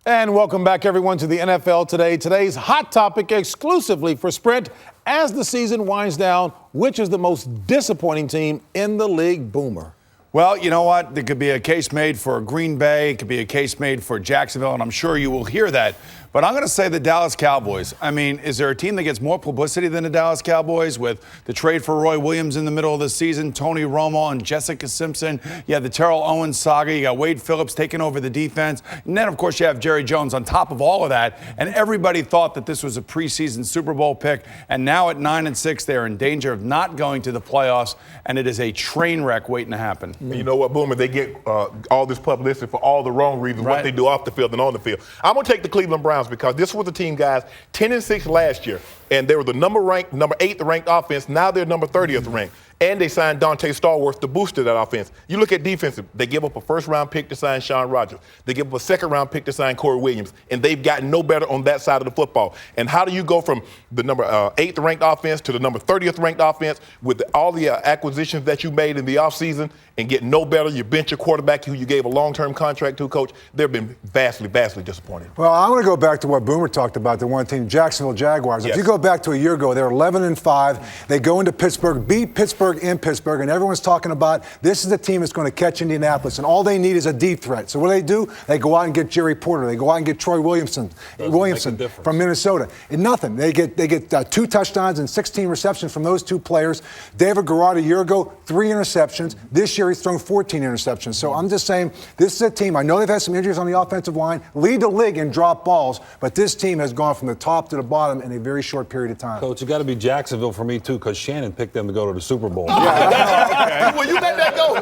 And welcome back, everyone, to the NFL Today. Today's hot topic exclusively for Sprint. As the season winds down, which is the most disappointing team in the league, Boomer? Well, you know what? There could be a case made for Green Bay. It could be a case made for Jacksonville, and I'm sure you will hear that. But I'm going to say the Dallas Cowboys. I mean, is there a team that gets more publicity than the Dallas Cowboys with the trade for Roy Williams in the middle of the season, Tony Romo and Jessica Simpson? You have the Terrell Owens saga. You got Wade Phillips taking over the defense. And then, of course, you have Jerry Jones on top of all of that. And everybody thought that this was a preseason Super Bowl pick. And now at 9-6, they're in danger of not going to the playoffs. And it is a train wreck waiting to happen. You know what, Boomer? They get all this publicity for all the wrong reasons, what they do off the field and on the field. I'm going to take the Cleveland Browns because this was the team, guys, 10-6 last year, and they were the number 8th ranked offense. Now they're number 30th ranked. And they signed Dante Stallworth to boost that offense. You look at defensive, they give up a first-round pick to sign Shaun Rogers. They give up a second-round pick to sign Corey Williams, and they've gotten no better on that side of the football. And how do you go from the number 8th ranked offense to the number 30th ranked offense with all the acquisitions that you made in the offseason and get no better? You bench your quarterback who you gave a long-term contract to, coach. They've been vastly, vastly disappointed. Well, I want to go back to what Boomer talked about, the one team, Jacksonville Jaguars. If you go back to a year ago, they were 11-5. They go into Pittsburgh, beat Pittsburgh in Pittsburgh, and everyone's talking about this is the team that's going to catch Indianapolis, and all they need is a deep threat. So what do? They go out and get Jerry Porter. They go out and get Troy Williamson from Minnesota. And nothing. They get 2 touchdowns and 16 receptions from those 2 players. David Garrard a year ago, 3 interceptions. This year he's thrown 14 interceptions. So I'm just saying this is a team. I know they've had some injuries on the offensive line, lead the league in drop balls, but this team has gone from the top to the bottom in a very short period of time. Coach, you got to be Jacksonville for me, too, because Shannon picked them to go to the Super Bowl. Okay. Well, you let that go.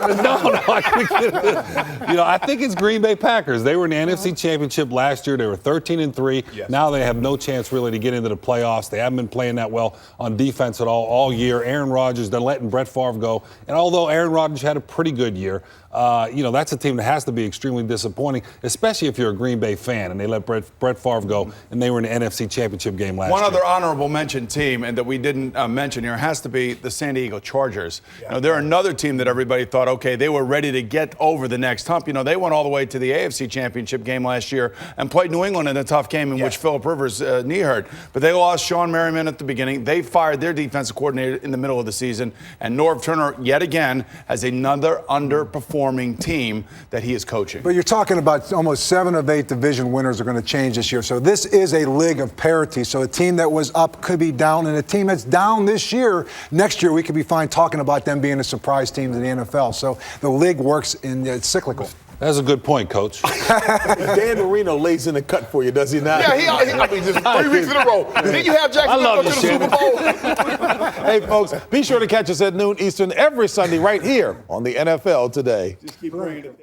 No, I think it's Green Bay Packers. They were in the NFC Championship last year. They were 13-3. Yes. Now they have no chance really to get into the playoffs. They haven't been playing that well on defense at all year. Aaron Rodgers, they're letting Brett Favre go. And although Aaron Rodgers had a pretty good year, that's a team that has to be extremely disappointing, especially if you're a Green Bay fan and they let Brett Favre go and they were in the NFC Championship game last year. One other honorable mention team, and that we didn't mention here, has to be the San Diego Chargers. Yeah. They're another team that everybody thought, okay, they were ready to get over the next hump. They went all the way to the AFC Championship game last year and played New England in a tough game in which Phillip Rivers' knee hurt. But they lost Sean Merriman at the beginning. They fired their defensive coordinator in the middle of the season. And Norv Turner, yet again, has another underperforming team that he is coaching. But you're talking about almost 7 of 8 division winners are going to change this year. So this is a league of parity. So a team that was up could be down, and a team that's down this year, next year we could be fine talking about them being a surprise team in the NFL. So the league works it's cyclical. That's a good point, Coach. Dan Marino lays in the cut for you, does he not? Yeah, I mean, just 3 weeks in a row. Did you have Jacksonville go to the Super Bowl? Hey, folks, be sure to catch us at noon Eastern every Sunday right here on the NFL Today. Just keep praying.